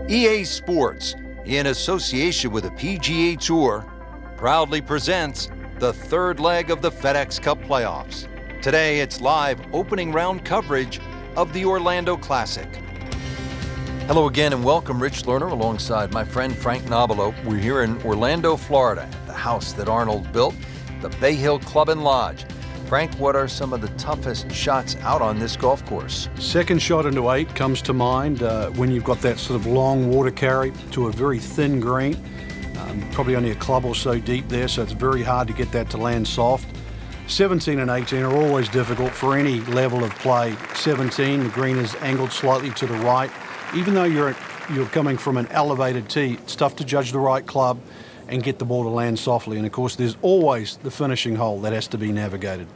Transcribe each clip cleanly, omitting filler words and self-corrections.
EA Sports, in association with the PGA Tour, proudly presents the third leg of the FedEx Cup playoffs. Today, it's live opening round coverage of the Orlando Classic. Hello again and welcome, Rich Lerner, alongside my friend Frank Nobilo. We're here in Orlando, Florida, at the house that Arnold built, the Bay Hill Club and Lodge. Frank, what are some of the toughest shots out on this golf course? Second shot into 8 comes to mind when you've got that sort of long water carry to a very thin green. Probably only a club or so deep there, so it's very hard to get that to land soft. 17 and 18 are always difficult for any level of play. 17, the green is angled slightly to the right. Even though you're coming from an elevated tee, it's tough to judge the right club and get the ball to land softly. And of course, there's always the finishing hole that has to be navigated.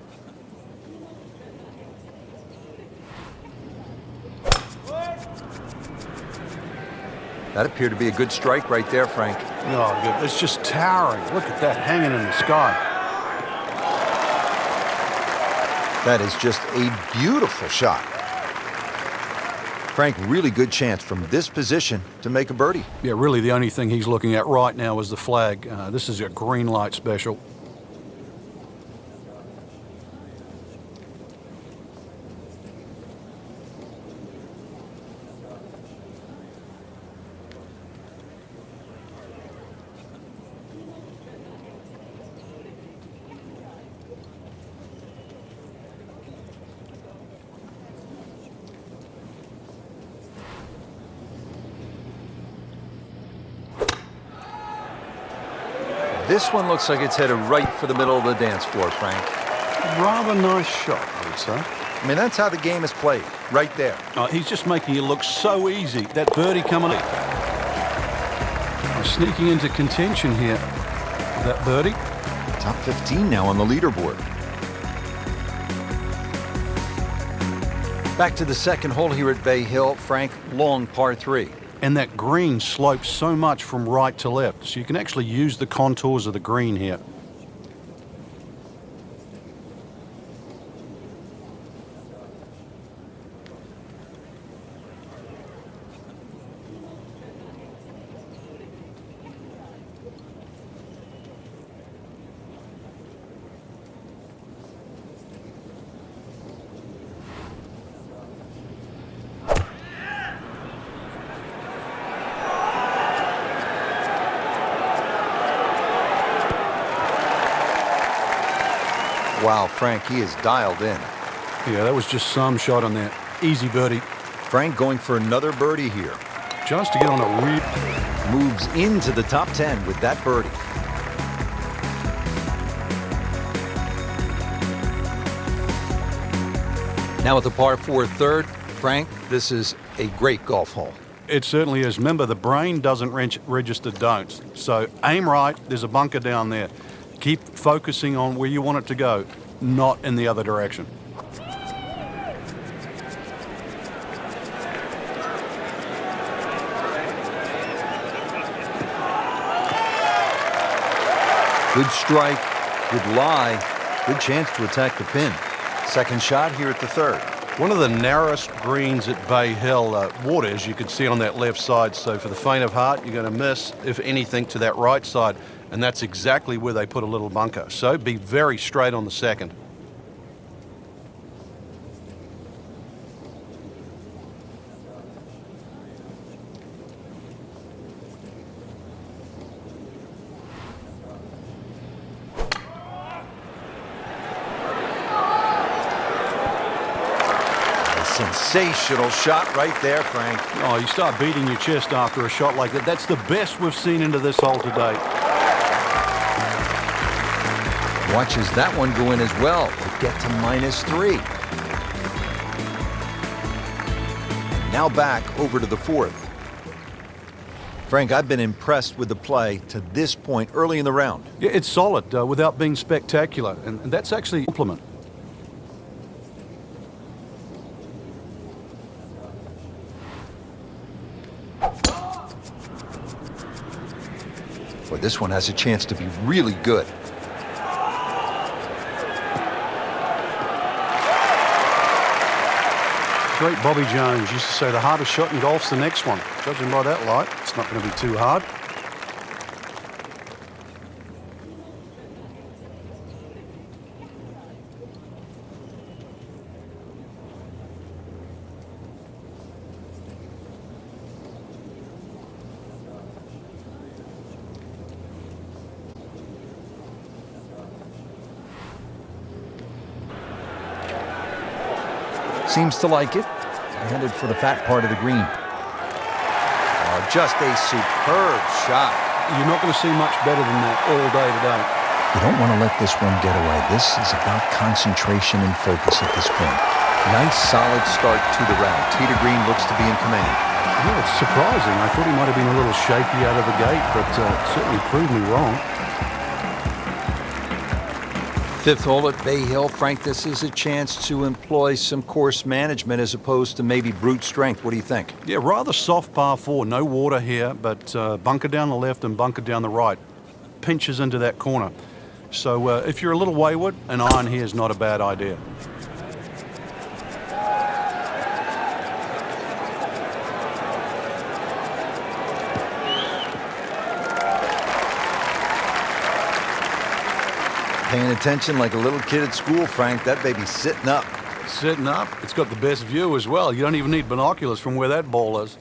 That appeared to be a good strike right there, Frank. Oh, good. It's just towering. Look at that hanging in the sky. That is just a beautiful shot. Frank, really good chance from this position to make a birdie. Yeah, really the only thing he's looking at right now is the flag. This is a green light special. This one looks like it's headed right for the middle of the dance floor, Frank. Rather nice shot, I would say. I mean, that's how the game is played, right there. He's just making it look so easy. That birdie coming in. Sneaking into contention here. That birdie. Top 15 now on the leaderboard. Back to the second hole here at Bay Hill. Frank, long par 3. And that green slopes so much from right to left, so you can actually use the contours of the green here. Wow, Frank, he is dialed in. Yeah, that was just some shot on that. Easy birdie. Frank going for another birdie here. Just to get on a moves into the top 10 with that birdie. Now at the par 4 third, Frank, this is a great golf hole. It certainly is. Remember, the brain doesn't register don'ts. So aim right. There's a bunker down there. Keep focusing on where you want it to go, not in the other direction. Good strike, good lie, good chance to attack the pin. Second shot here at the third. One of the narrowest greens at Bay Hill. Water, as you can see on that left side. So for the faint of heart, you're going to miss, if anything, to that right side. And that's exactly where they put a little bunker. So be very straight on the second. Sensational shot right there, Frank. Oh, you start beating your chest after a shot like that. That's the best we've seen into this hole today. Watches that one go in as well to get to -3. Now back over to the fourth. Frank, I've been impressed with the play to this point early in the round. Yeah, it's solid without being spectacular, and that's actually a compliment. Boy, this one has a chance to be really good. great Bobby Jones used to say the hardest shot in golf's the next one. Judging by that light, it's not going to be too hard. Seems to like it. Headed for the fat part of the green. Just a superb shot. You're not going to see much better than that all day today. You don't want to let this one get away. This is about concentration and focus at this point. Nice solid start to the round. Tee to green looks to be in command. Yeah, it's surprising. I thought he might have been a little shaky out of the gate, but certainly proved me wrong. Fifth hole at Bay Hill. Frank, this is a chance to employ some course management as opposed to maybe brute strength. What do you think? Yeah, rather soft par 4. No water here, but bunker down the left and bunker down the right. Pinches into that corner. So if you're a little wayward, an iron here is not a bad idea. Paying attention like a little kid at school, Frank. That baby's sitting up. Sitting up. It's got the best view as well. You don't even need binoculars from where that ball is.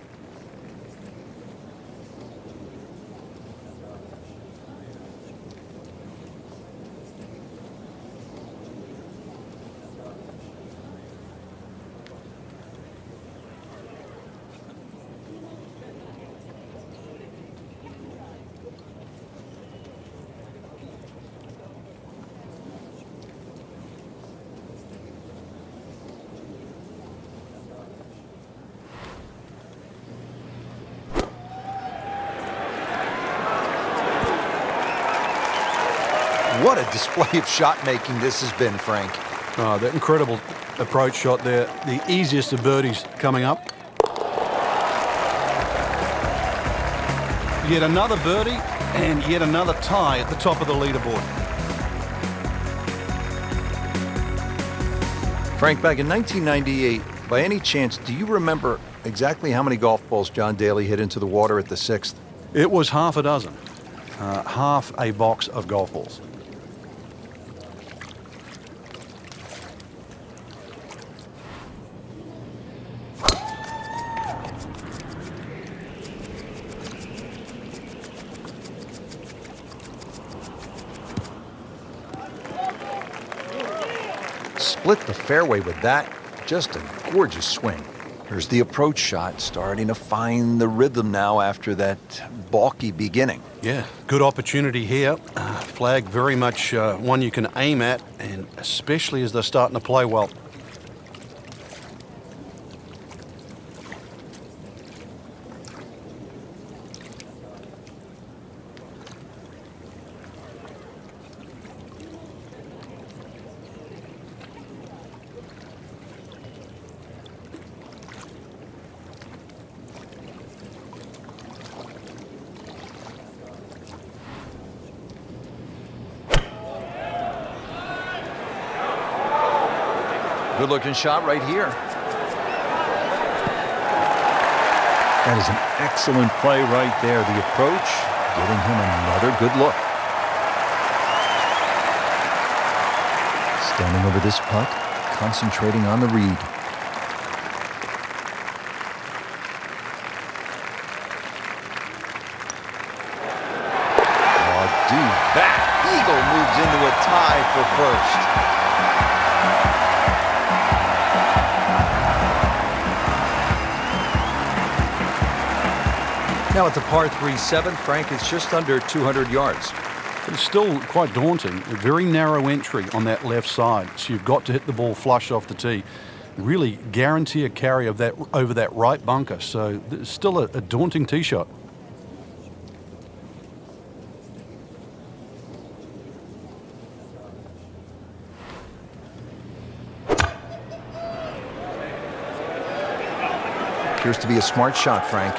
What a display of shot making this has been, Frank. Oh, that incredible approach shot there. The easiest of birdies coming up. Yet another birdie and yet another tie at the top of the leaderboard. Frank, back in 1998, by any chance, do you remember exactly how many golf balls John Daly hit into the water at the 6th? It was half a dozen. Half a box of golf balls. Split the fairway with that. Just a gorgeous swing. Here's the approach shot, starting to find the rhythm now after that balky beginning. Yeah, good opportunity here. Flag very much one you can aim at, and especially as they're starting to play well. Good-looking shot right here. That is an excellent play right there. The approach, giving him another good look. Standing over this putt, concentrating on the read. Oh, dude, that eagle moves into a tie for first. Now at the par 3-7, Frank, it's just under 200 yards. But it's still quite daunting. A very narrow entry on that left side, so you've got to hit the ball flush off the tee. Really guarantee a carry of that over that right bunker, so it's still a daunting tee shot. Appears to be a smart shot, Frank.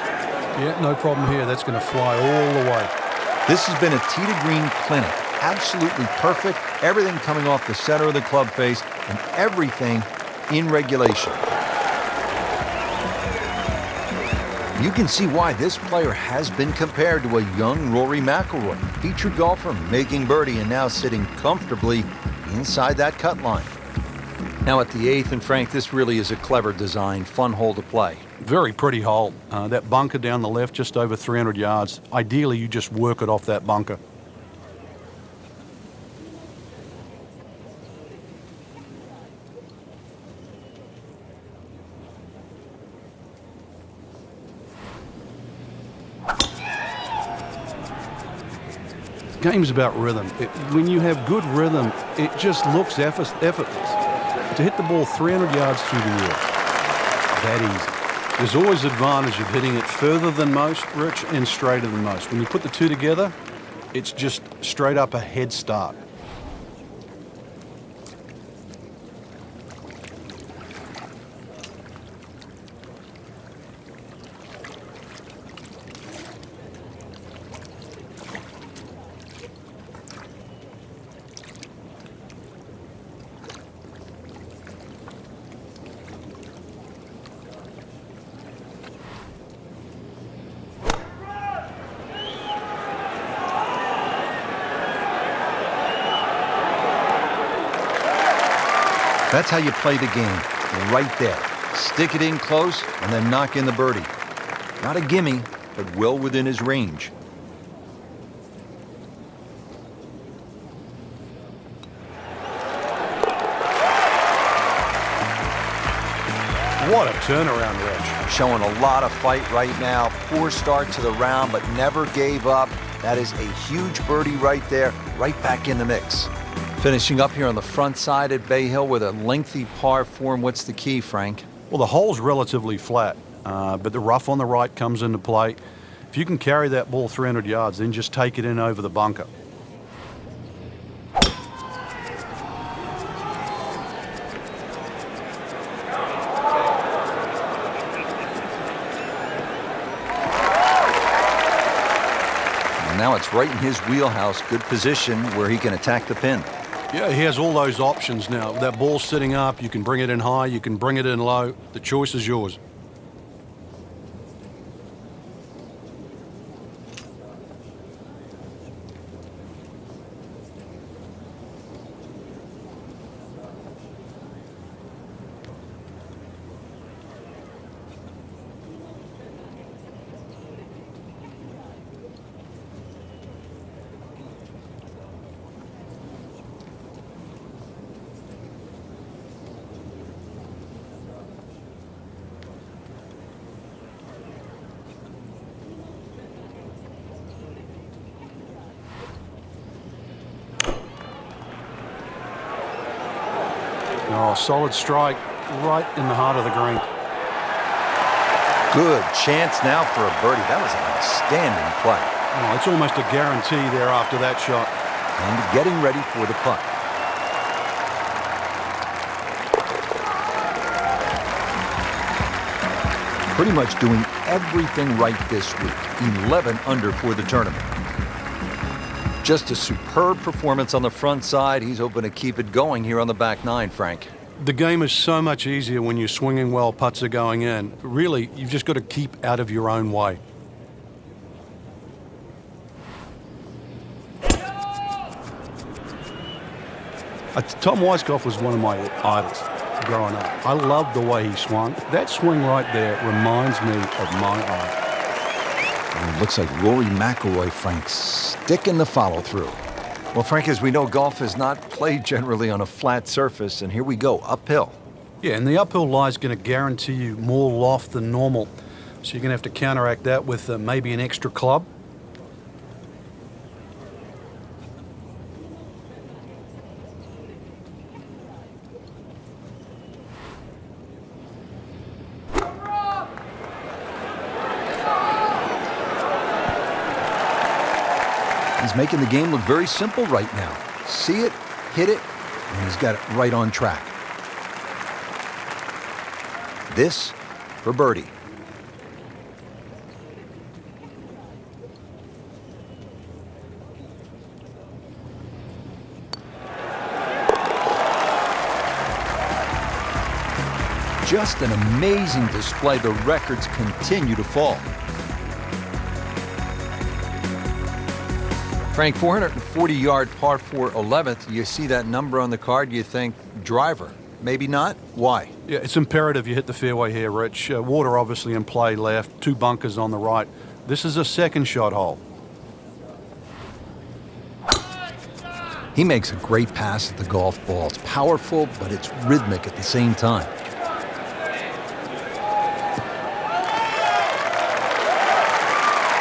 Yeah, no problem here. That's going to fly all the way. This has been a tee to green clinic. Absolutely perfect. Everything coming off the center of the club face and everything in regulation. You can see why this player has been compared to a young Rory McIlroy, featured golfer making birdie and now sitting comfortably inside that cut line. Now at the 8th, and Frank, this really is a clever design, fun hole to play. Very pretty hole. That bunker down the left, just over 300 yards. Ideally, you just work it off that bunker. Game's about rhythm. When you have good rhythm, it just looks effortless. To hit the ball 300 yards through the air, that easy. There's always advantage of hitting it further than most, Rich, and straighter than most. When you put the two together, it's just straight up a head start. That's how you play the game, right there. Stick it in close and then knock in the birdie. Not a gimme, but well within his range. What a turnaround, Rich. Showing a lot of fight right now. Poor start to the round, but never gave up. That is a huge birdie right there, right back in the mix. Finishing up here on the front side at Bay Hill with a lengthy par 4. What's the key, Frank? Well, the hole's relatively flat, but the rough on the right comes into play. If you can carry that ball 300 yards, then just take it in over the bunker. And now it's right in his wheelhouse. Good position where he can attack the pin. Yeah, he has all those options now. That ball's sitting up. You can bring it in high. You can bring it in low. The choice is yours. Oh, solid strike right in the heart of the green. Good chance now for a birdie. That was an outstanding play. Oh, it's almost a guarantee there after that shot. And getting ready for the putt. Pretty much doing everything right this week. 11 under for the tournament. Just a superb performance on the front side. He's hoping to keep it going here on the back nine, Frank. The game is so much easier when you're swinging well, putts are going in. Really, you've just got to keep out of your own way. Tom Weiskopf was one of my idols growing up. I loved the way he swung. That swing right there reminds me of my eye. And it looks like Rory McIlroy, Frank, sticking the follow-through. Well, Frank, as we know, golf is not played generally on a flat surface, and here we go, uphill. Yeah, and the uphill lie is going to guarantee you more loft than normal. So you're going to have to counteract that with maybe an extra club. He's making the game look very simple right now. See it, hit it, and he's got it right on track. This for birdie. just an amazing display. The records continue to fall. Frank, 440-yard par 4 11th. You see that number on the card, you think driver. Maybe not. Why? Yeah, it's imperative you hit the fairway here, Rich. Water obviously in play left, 2 bunkers on the right. This is a second shot hole. He makes a great pass at the golf ball. It's powerful, but it's rhythmic at the same time.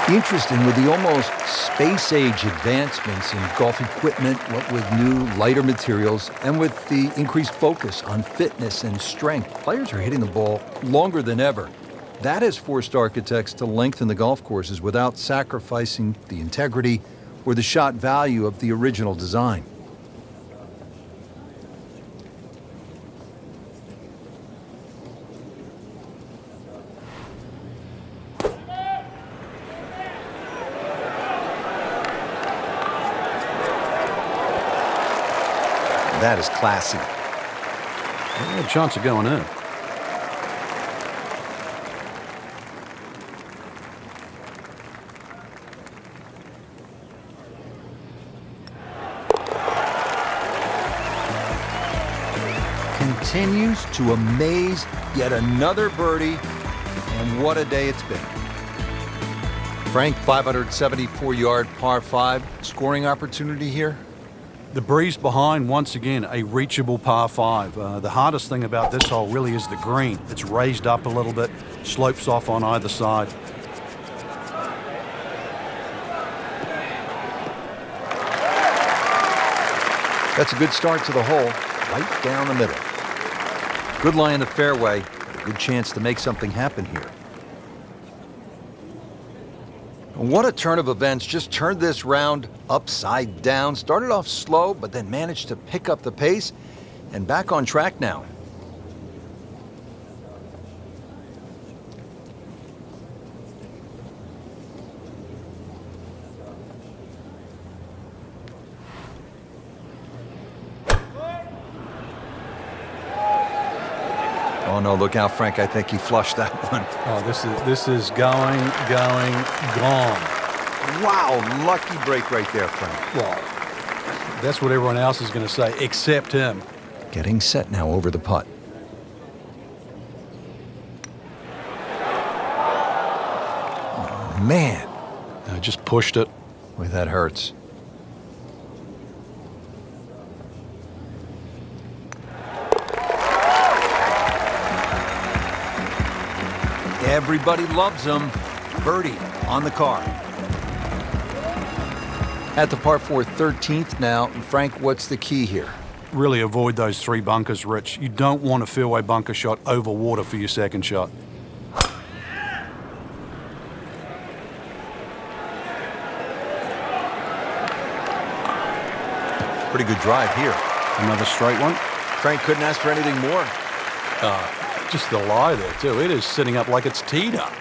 Interesting, with the almost space-age advancements in golf equipment, what with new, lighter materials, and with the increased focus on fitness and strength, players are hitting the ball longer than ever. That has forced architects to lengthen the golf courses without sacrificing the integrity or the shot value of the original design. That is classy. Yeah, chance of going in. Continues to amaze. Yet another birdie, and what a day it's been. Frank, 574-yard par 5. Scoring opportunity here? The breeze behind, once again, a reachable par 5. The hardest thing about this hole really is the green. It's raised up a little bit, slopes off on either side. That's a good start to the hole, right down the middle. Good lie in the fairway, a good chance to make something happen here. What a turn of events. Just turned this round upside down. Started off slow, but then managed to pick up the pace and back on track now. Oh no, look out, Frank. I think he flushed that one. Oh, this is going, gone. Wow, lucky break right there, Frank. Well, that's what everyone else is going to say, except him. Getting set now over the putt. Oh, man. I just pushed it. Boy, that hurts. Everybody loves him. Birdie on the card. At the par 4 13th now. Frank, what's the key here? Really avoid those 3 bunkers, Rich. You don't want a fairway bunker shot over water for your second shot. Pretty good drive here. Another straight one. Frank couldn't ask for anything more. Just the lie there, too. It is sitting up like it's teed up.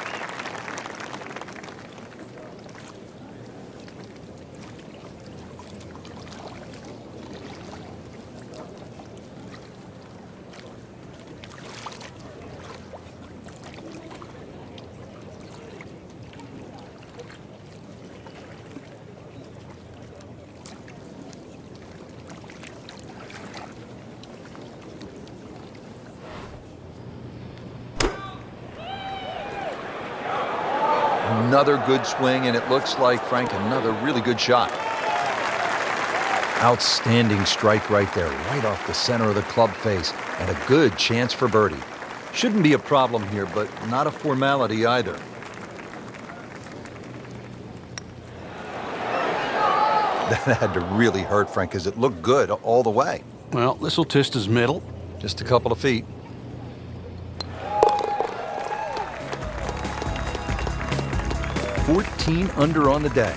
Another good swing, and it looks like, Frank, another really good shot. Outstanding strike right there, right off the center of the club face, and a good chance for birdie. Shouldn't be a problem here, but not a formality either. That had to really hurt, Frank, because it looked good all the way. Well, this will test his middle. Just a couple of feet. $14 under on the day.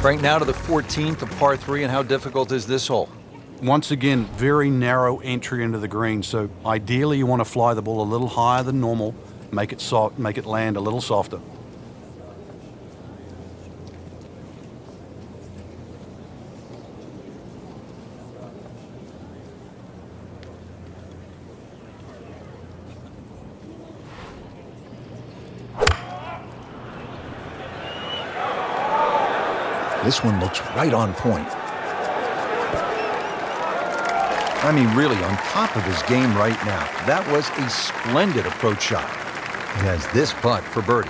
Frank, now to the 14th, a par 3, and how difficult is this hole? Once again, very narrow entry into the green, so ideally you want to fly the ball a little higher than normal, make it soft, make it land a little softer. This one looks right on point. I mean, really on top of his game right now. That was a splendid approach shot. He has this putt for birdie.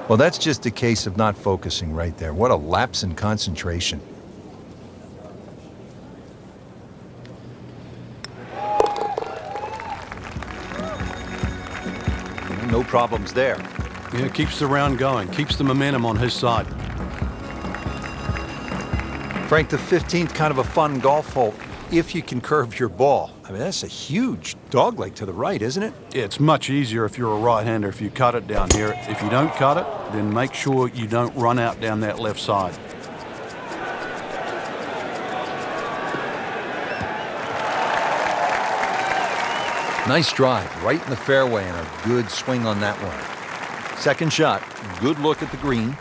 Well, that's just a case of not focusing right there. What a lapse in concentration. No problems there. Yeah, keeps the round going, keeps the momentum on his side. Frank, the 15th, kind of a fun golf hole if you can curve your ball. I mean, that's a huge dogleg to the right, isn't it? It's much easier if you're a right-hander if you cut it down here. If you don't cut it, then make sure you don't run out down that left side. Nice drive, right in the fairway, and a good swing on that one. Second shot, good look at the green.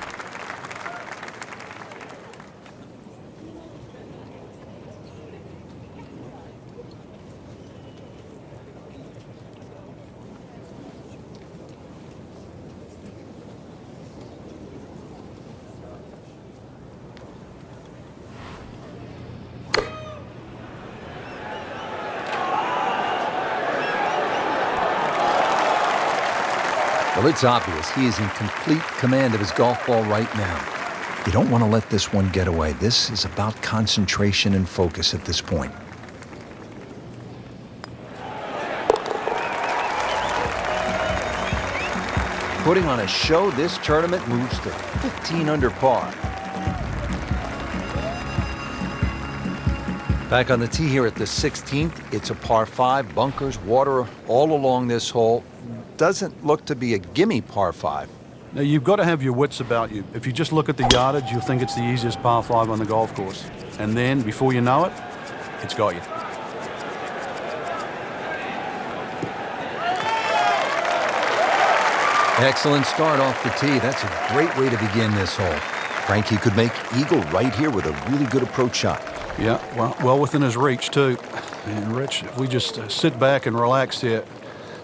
Well, it's obvious he is in complete command of his golf ball right now. You don't want to let this one get away. This is about concentration and focus at this point. Putting on a show, this tournament moves to 15 under par. Back on the tee here at the 16th, it's a par 5, bunkers, water all along this hole. Doesn't look to be a gimme par 5. Now, you've got to have your wits about you. If you just look at the yardage, you'll think it's the easiest par 5 on the golf course. And then, before you know it, it's got you. Excellent start off the tee. That's a great way to begin this hole. Frankie could make eagle right here with a really good approach shot. Yeah, well within his reach, too. And, Rich, if we just sit back and relax here,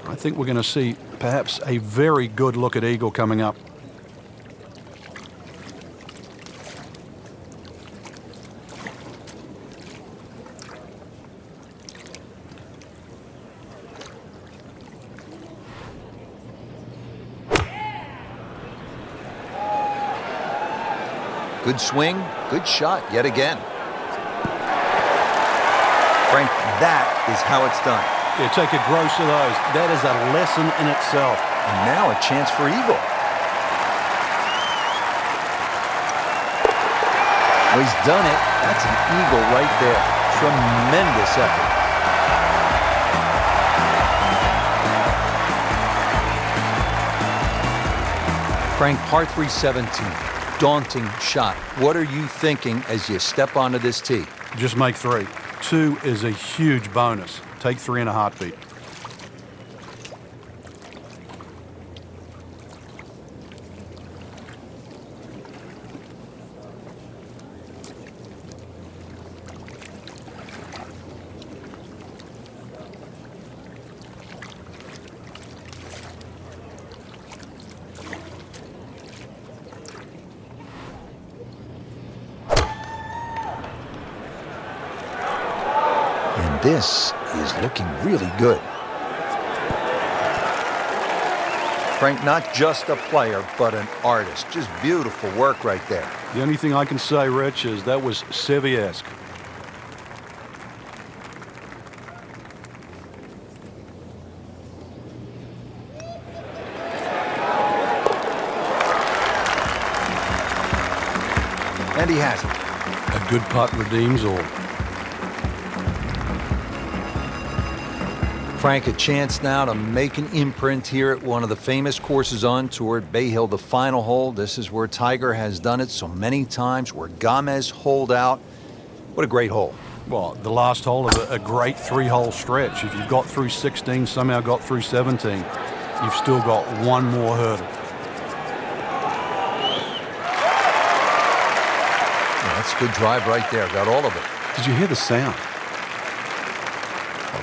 I think we're going to see perhaps a very good look at eagle coming up. Good swing, good shot yet again. Frank, that is how it's done. Yeah, take a gross of those. That is a lesson in itself. And now a chance for eagle. Well, he's done it. That's an eagle right there. Tremendous effort. Frank, par 3 17. Daunting shot. What are you thinking as you step onto this tee? Just make 3. 2 is a huge bonus. Take 3 in a heartbeat. This is looking really good. Frank, not just a player, but an artist. Just beautiful work right there. The only thing I can say, Rich, is that was Seve-esque. And he has it. A good putt redeems all. Frank, a chance now to make an imprint here at one of the famous courses on tour at Bay Hill, the final hole. This is where Tiger has done it so many times, where Gomez holed out. What a great hole. Well, the last hole of a great 3-hole stretch. If you've got through 16, somehow got through 17, you've still got one more hurdle. Yeah, that's a good drive right there. Got all of it. Did you hear the sound?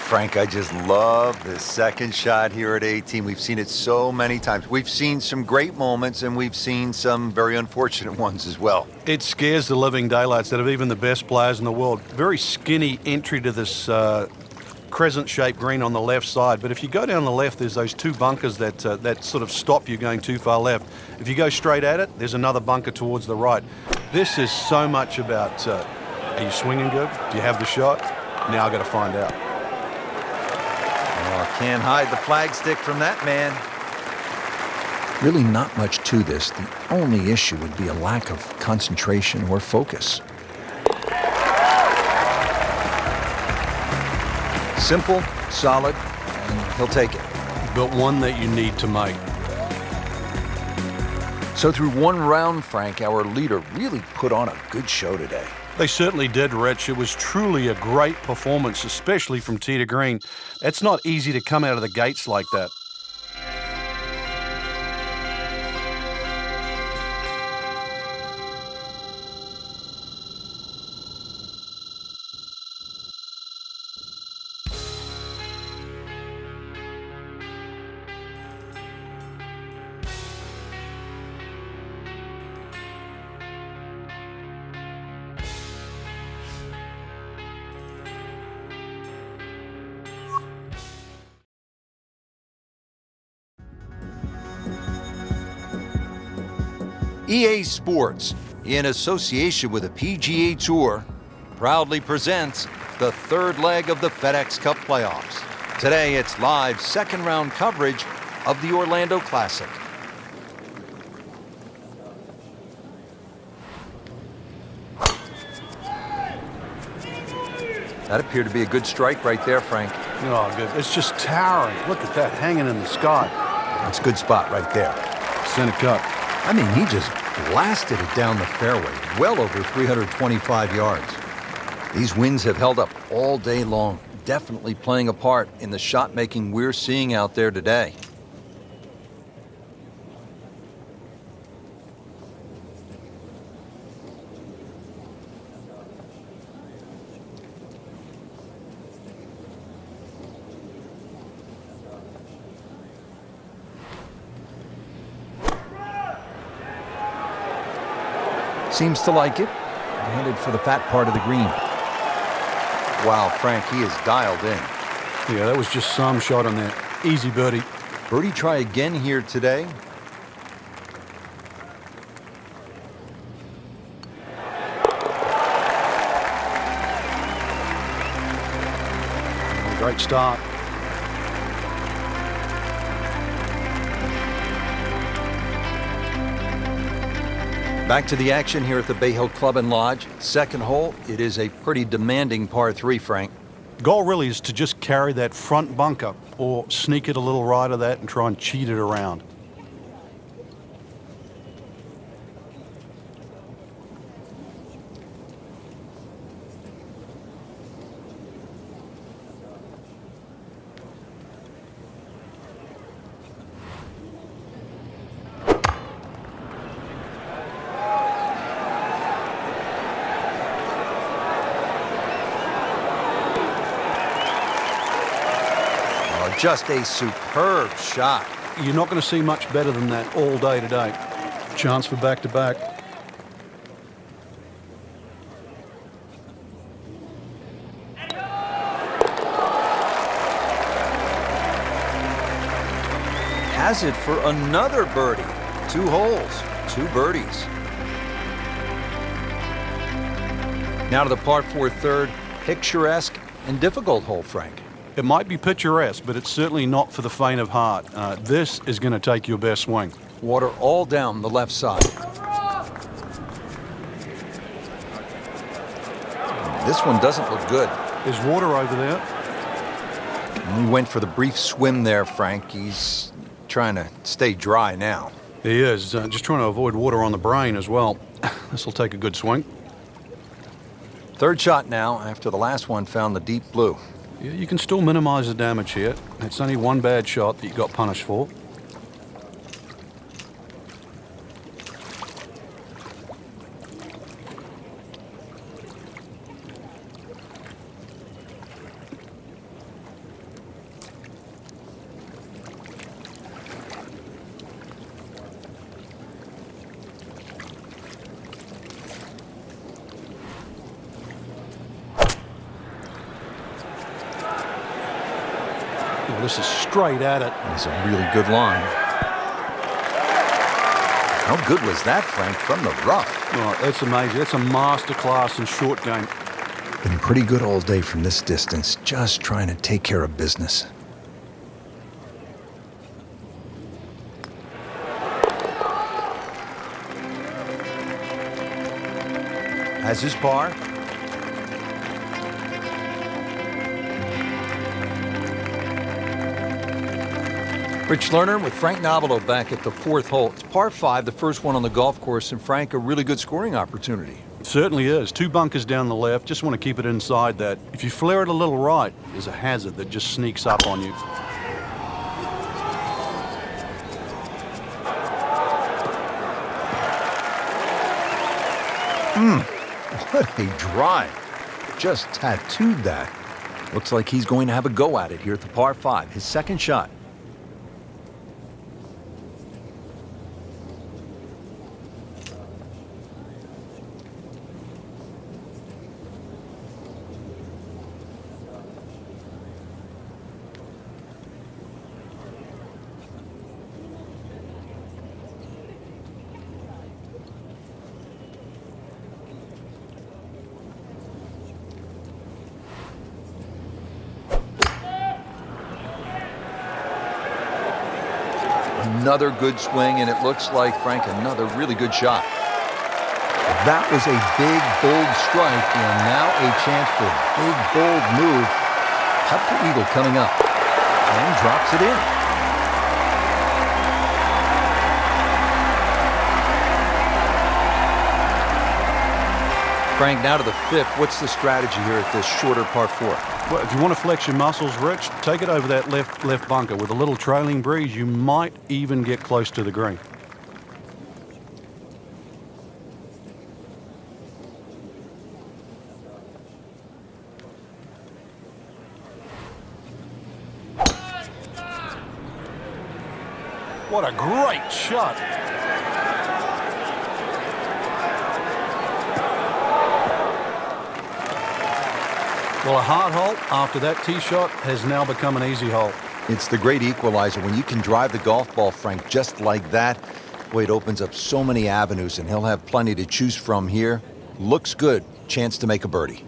Frank, I just love this second shot here at 18. We've seen it so many times. We've seen some great moments, and we've seen some very unfortunate ones as well. It scares the living daylights out of even the best players in the world. Very skinny entry to this crescent-shaped green on the left side. But if you go down the left, there's those two bunkers that sort of stop you going too far left. If you go straight at it, there's another bunker towards the right. This is so much about, are you swinging good? Do you have the shot? Now I've got to find out. Oh, can't hide the flagstick from that man. Really not much to this. The only issue would be a lack of concentration or focus. Simple, solid, and he'll take it. But one that you need to make. So through one round, Frank, our leader really put on a good show today. They certainly did, Rich. It was truly a great performance, especially from tee to green. It's not easy to come out of the gates like that. EA Sports, in association with the PGA Tour, proudly presents the third leg of the FedEx Cup playoffs. Today, it's live second-round coverage of the Orlando Classic. That appeared to be a good strike right there, Frank. Oh, good. It's just towering. Look at that hanging in the sky. That's a good spot right there. Center cut. I mean, he just blasted it down the fairway, well over 325 yards. These winds have held up all day long, definitely playing a part in the shot-making we're seeing out there today. Seems to like it. Headed for the fat part of the green. Wow, Frank, he is dialed in. Yeah, that was just some shot on that. Easy birdie. Birdie try again here today. Great start. Back to the action here at the Bay Hill Club and Lodge. Second hole, it is a pretty demanding par 3, Frank. Goal really is to just carry that front bunker or sneak it a little right of that and try and cheat it around. Just a superb shot. You're not going to see much better than that all day today. Chance for back-to-back. Has it for another birdie. 2 holes, 2 birdies. Now to the par 4 third, picturesque and difficult hole, Frank. It might be picturesque, but it's certainly not for the faint of heart. This is going to take your best swing. Water all down the left side. This one doesn't look good. There's water over there. He went for the brief swim there, Frank. He's trying to stay dry now. He is. Just trying to avoid water on the brain as well. This will take a good swing. Third shot now after the last one found the deep blue. Yeah, you can still minimize the damage here. It's only one bad shot that you got punished for. this is straight at it. It's a really good line. How good was that, Frank, from the rough? Oh, that's amazing. That's a masterclass in short game. Been pretty good all day from this distance, just trying to take care of business. Has his par. Rich Lerner with Frank Nobilo back at the fourth hole. It's par 5, the first one on the golf course, and Frank, a really good scoring opportunity. It certainly is. 2 bunkers down the left. Just want to keep it inside that. If you flare it a little right, there's a hazard that just sneaks up on you. What a drive. Just tattooed that. Looks like he's going to have a go at it here at the par 5, his second shot. Another good swing, and it looks like, Frank, another really good shot. That was a big, bold strike, and now a chance for a big, bold move. Putt for eagle coming up, and drops it in. Frank, now to the 5th. What's the strategy here at this shorter par 4? Well, if you want to flex your muscles, Rich, take it over that left bunker. With a little trailing breeze, you might even get close to the green. What a great shot. Well, a hard hole after that tee shot has now become an easy hole. It's the great equalizer. When you can drive the golf ball, Frank, just like that, boy, it opens up so many avenues, and he'll have plenty to choose from here. Looks good. Chance to make a birdie.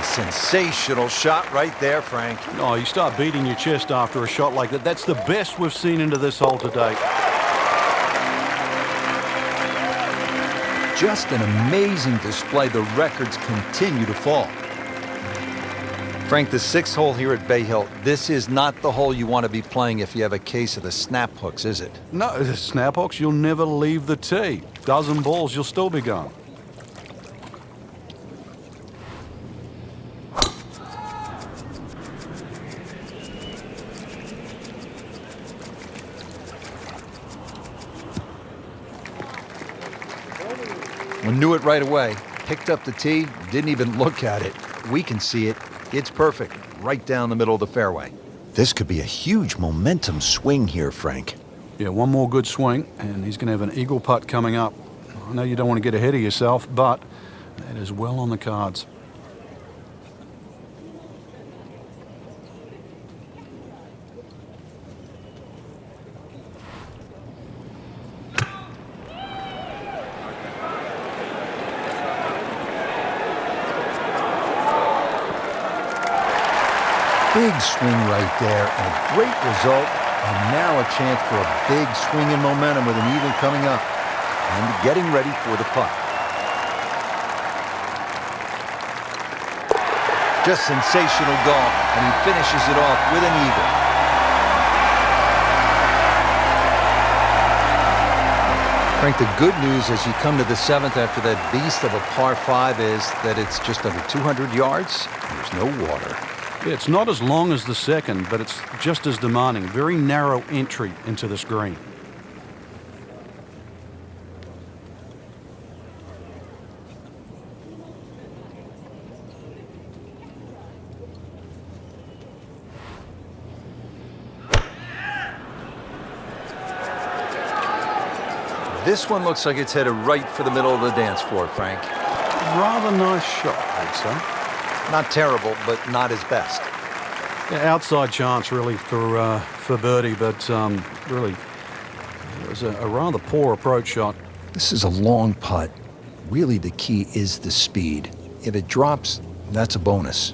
Sensational shot right there, Frank. Oh, you start beating your chest after a shot like that. That's the best we've seen into this hole to date. Just an amazing display. The records continue to fall. Frank, the 6th hole here at Bay Hill, this is not the hole you want to be playing if you have a case of the snap hooks, is it? No, the snap hooks, you'll never leave the tee. Dozen balls, you'll still be going. We knew it right away. Picked up the tee, didn't even look at it. We can see it. It's perfect, right down the middle of the fairway. This could be a huge momentum swing here, Frank. Yeah, one more good swing, and he's going to have an eagle putt coming up. I know you don't want to get ahead of yourself, but that is well on the cards. Big swing right there, and a great result, and now a chance for a big swing in momentum with an eagle coming up, and getting ready for the putt. Just sensational golf, and he finishes it off with an eagle. Frank, the good news as you come to the 7th after that beast of a par 5 is that it's just under 200 yards. There's no water. It's not as long as the 2nd, but it's just as demanding. Very narrow entry into this green. This one looks like it's headed right for the middle of the dance floor, Frank. Rather nice shot, I'd say. Not terrible, but not his best. Yeah, outside chance, really, for birdie, but really, it was a rather poor approach shot. This is a long putt. Really, the key is the speed. If it drops, that's a bonus.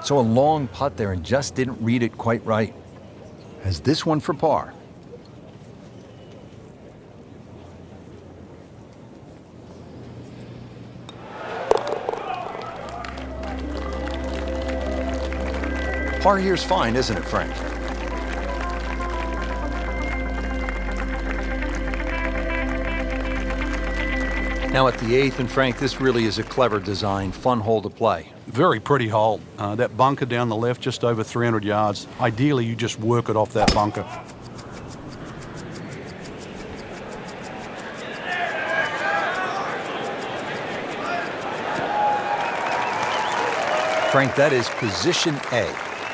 So a long putt there and just didn't read it quite right. Has this one for par. Par here's fine, isn't it, Frank? Now at the 8th, and Frank, this really is a clever design, fun hole to play. Very pretty hole. That bunker down the left, just over 300 yards. Ideally, you just work it off that bunker. Frank, that is position A.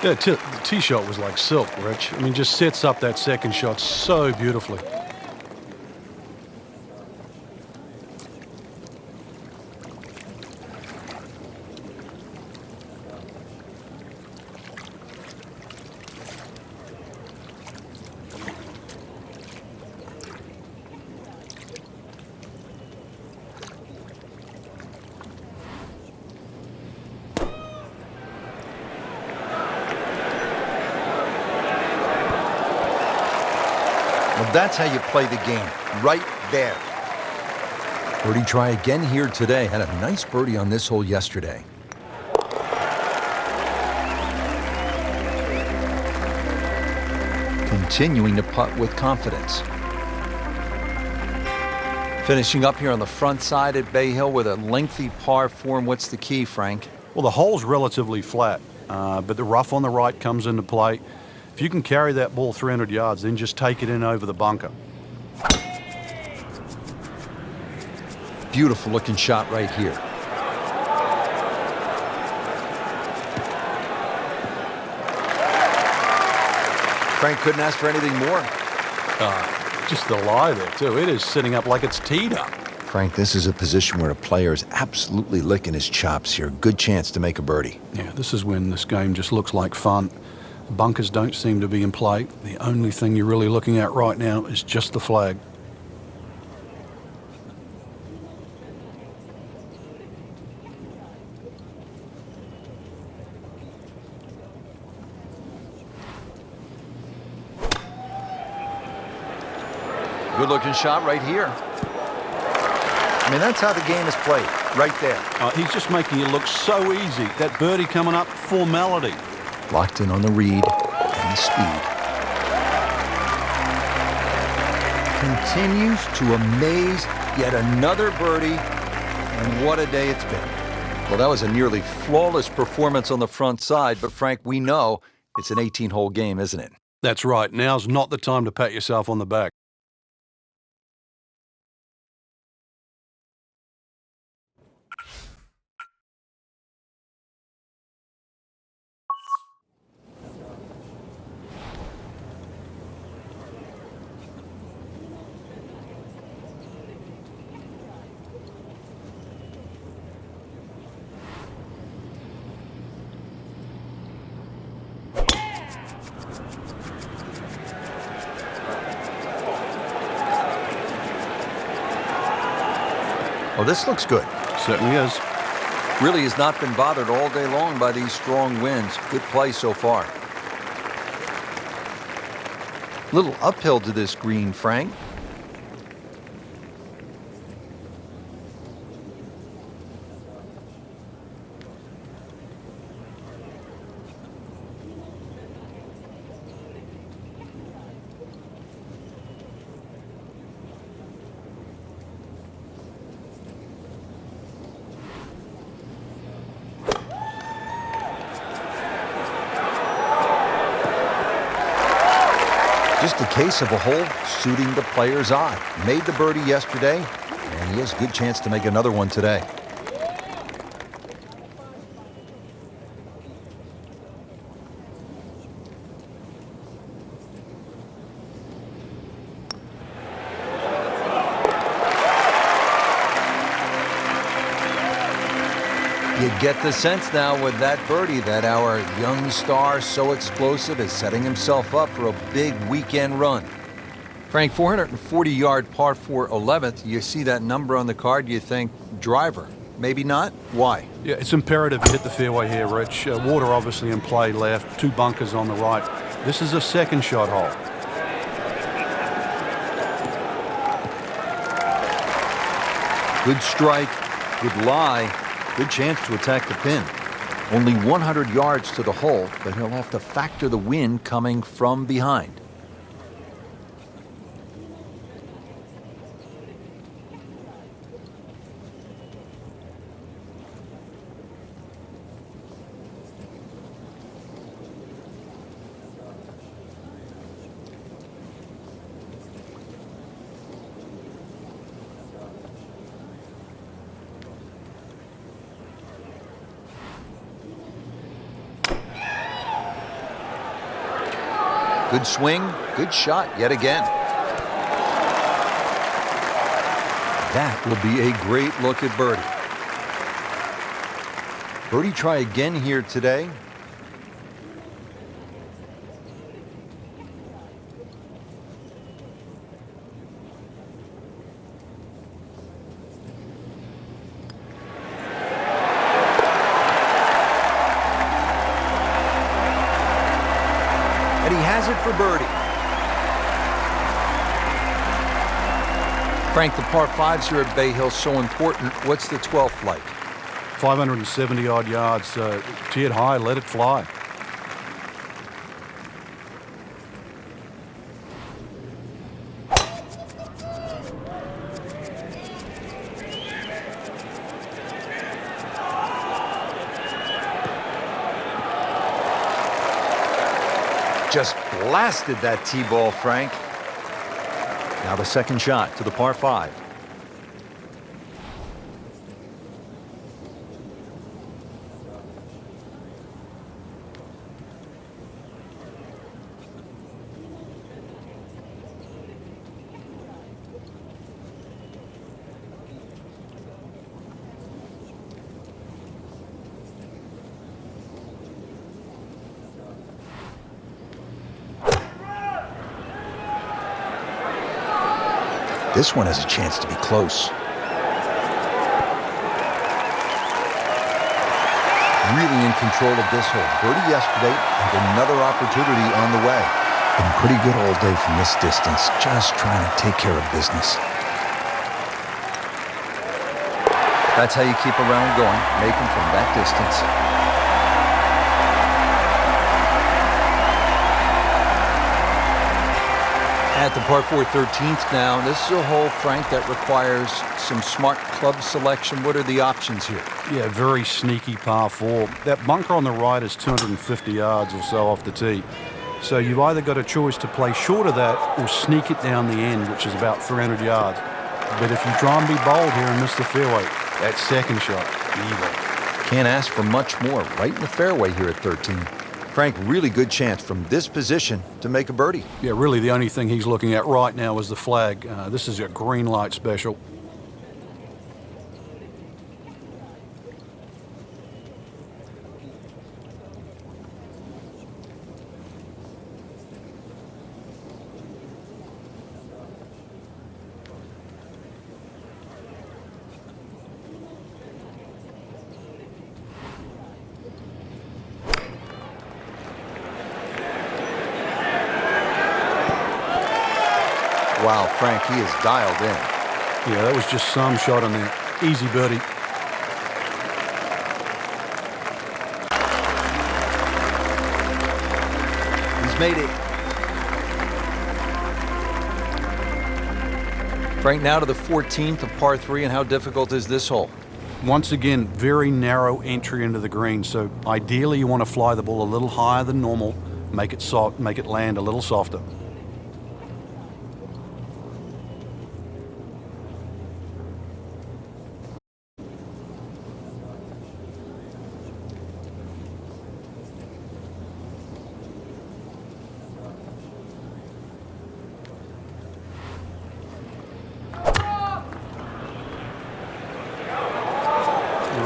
Yeah, the tee shot was like silk, Rich. I mean, just sets up that second shot so beautifully. Well, that's how you play the game, right there. Birdie try again here today. Had a nice birdie on this hole yesterday. Continuing to putt with confidence. Finishing up here on the front side at Bay Hill with a lengthy par 4. And what's the key, Frank? Well, the hole's relatively flat, but the rough on the right comes into play. If you can carry that ball 300 yards, then just take it in over the bunker. Beautiful looking shot right here. Frank couldn't ask for anything more. Just the lie there, too. It is sitting up like it's teed up. Frank, this is a position where a player is absolutely licking his chops here. Good chance to make a birdie. Yeah, this is when this game just looks like fun. Bunkers don't seem to be in play. The only thing you're really looking at right now is just the flag. Good looking shot right here. I mean, that's how the game is played, right there. He's just making it look so easy. That birdie coming up, formality. Locked in on the read and the speed. Continues to amaze. Yet another birdie. And what a day it's been. Well, that was a nearly flawless performance on the front side. But, Frank, we know it's an 18-hole game, isn't it? That's right. Now's not the time to pat yourself on the back. Well, this looks good. Certainly is. Really has not been bothered all day long by these strong winds. Good play so far. Little uphill to this green, Frank. Just a case of a hole suiting the player's eye. Made the birdie yesterday, and he has a good chance to make another one today. Get the sense now with that birdie that our young star, so explosive, is setting himself up for a big weekend run. Frank, 440-yard par 4 11th. You see that number on the card, you think driver. Maybe not? Why? Yeah, it's imperative you hit the fairway here, Rich. Water obviously in play left, 2 bunkers on the right. This is a second shot hole. Good strike, good lie, good chance to attack the pin. Only 100 yards to the hole, but he'll have to factor the wind coming from behind. Good swing, good shot yet again. That will be a great look at birdie. Birdie try again here today. And he has it for birdie. Frank, the par 5s here at Bay Hill so important. What's the 12th like? 570-odd yards. Tee it high, let it fly. Just blasted that tee ball, Frank. Now the second shot to the par 5. This one has a chance to be close. Really in control of this hole. Birdie yesterday and another opportunity on the way. Been pretty good all day from this distance, just trying to take care of business. That's how you keep a round going, make them from that distance. At the par 4 13th now, this is a hole, Frank, that requires some smart club selection. What are the options here? Yeah, very sneaky par 4. That bunker on the right is 250 yards or so off the tee. So you've either got a choice to play short of that or sneak it down the end, which is about 300 yards. But if you try and be bold here and miss the fairway, that second shot, evil. Can't ask for much more. Right in the fairway here at 13. Frank, really good chance from this position to make a birdie. Yeah, really the only thing he's looking at right now is the flag. This is a green light special. Wow, Frank, he is dialed in. Yeah, that was just some shot on there. Easy birdie. He's made it. Frank, now to the 14th of par 3, and how difficult is this hole? Once again, very narrow entry into the green, so ideally you want to fly the ball a little higher than normal, make it soft, make it land a little softer.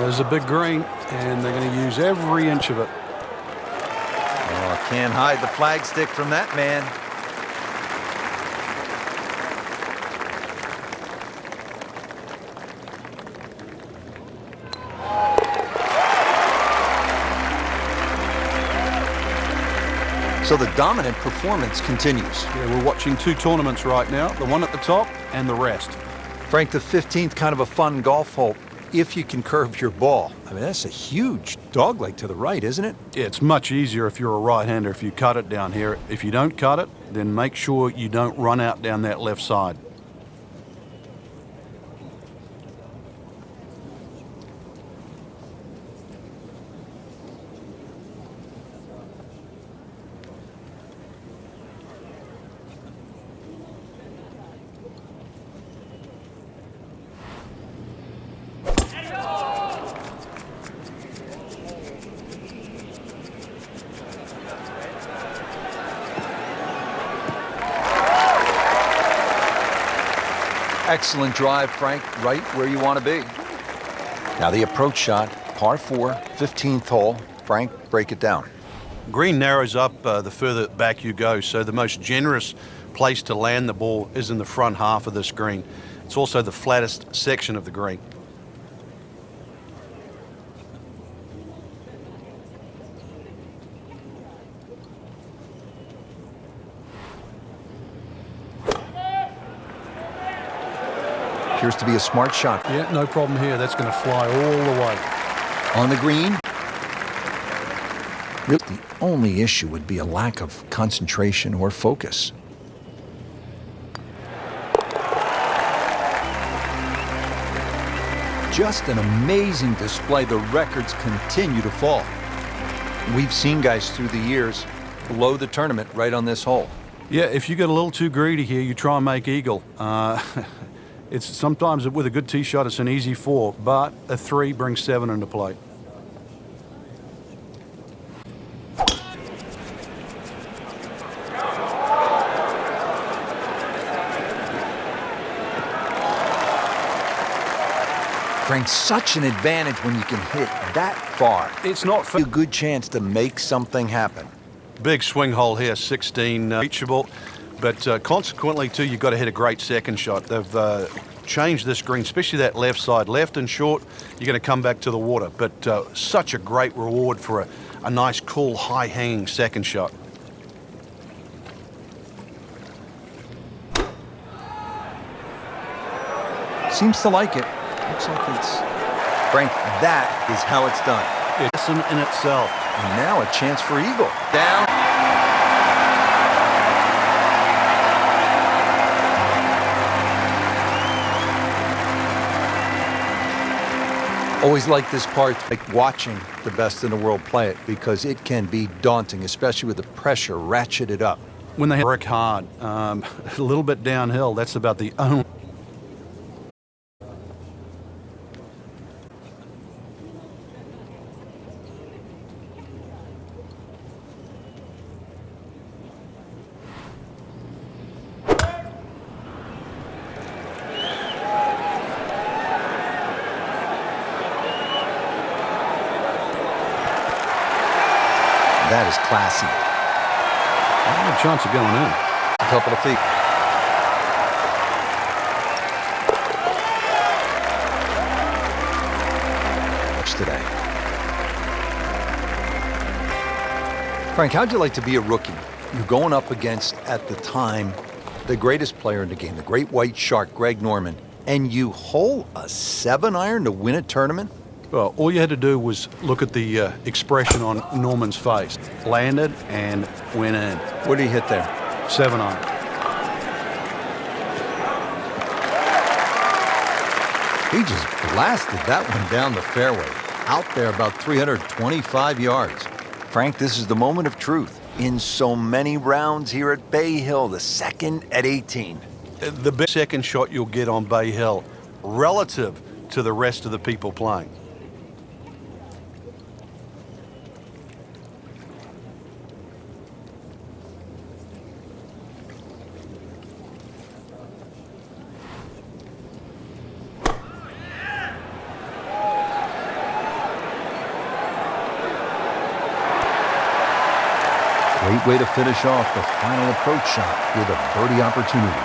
There's a big green. and they're going to use every inch of it. Oh, can't hide the flagstick from that man. So the dominant performance continues. Yeah, we're watching two tournaments right now, the one at the top and the rest. Frank, the 15th, kind of a fun golf hole if you can curve your ball. I mean, that's a huge dogleg to the right, isn't it? Yeah, it's much easier if you're a right-hander if you cut it down here. If you don't cut it, then make sure you don't run out down that left side. Excellent drive, Frank, right where you want to be. Now the approach shot, par 4, 15th hole. Frank, break it down. Green narrows up the further back you go, so the most generous place to land the ball is in the front half of this green. It's also the flattest section of the green. Appears to be a smart shot. Yeah, no problem here. That's going to fly all the way. On the green. Really, the only issue would be a lack of concentration or focus. Just an amazing display. The records continue to fall. We've seen guys through the years blow the tournament right on this hole. Yeah, if you get a little too greedy here, you try and make eagle. It's sometimes with a good tee shot, it's an easy 4, but a 3 brings 7 into play. Frank, such an advantage when you can hit that far. It's not A good chance to make something happen. big swing hole here, 16 reachable, but consequently too, you've got to hit a great second shot. They've changed this green, especially that left side, left and short. You're going to come back to the water, but such a great reward for a nice, cool, high-hanging second shot. Seems to like it. Looks like it's... Frank, that is how it's done. It's in itself. And now a chance for eagle. Down. Always like this part, like watching the best in the world play it, because it can be daunting, especially with the pressure ratcheted up. When they work hard, a little bit downhill, that's about the only... That is classy. a chance of going in. A couple of feet. Much today. Frank, how'd you like to be a rookie? You're going up against, at the time, the greatest player in the game, the great white shark, Greg Norman, and you hole a 7-iron to win a tournament? Well, all you had to do was look at the expression on Norman's face. Landed and went in. What did he hit there? 7-iron. He just blasted that one down the fairway, out there about 325 yards. Frank, this is the moment of truth. In so many rounds here at Bay Hill, the second at 18. The best second shot you'll get on Bay Hill relative to the rest of the people playing. Great way to finish off the final approach shot with a birdie opportunity.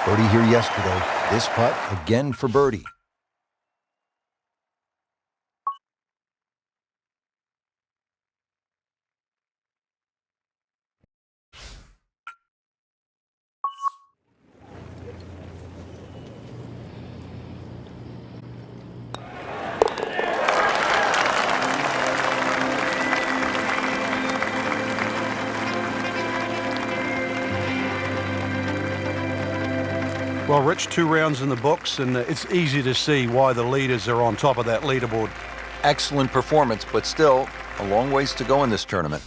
Birdie here yesterday. This putt again for birdie. Well, Rich, 2 rounds in the books, and it's easy to see why the leaders are on top of that leaderboard. Excellent performance, but still a long ways to go in this tournament.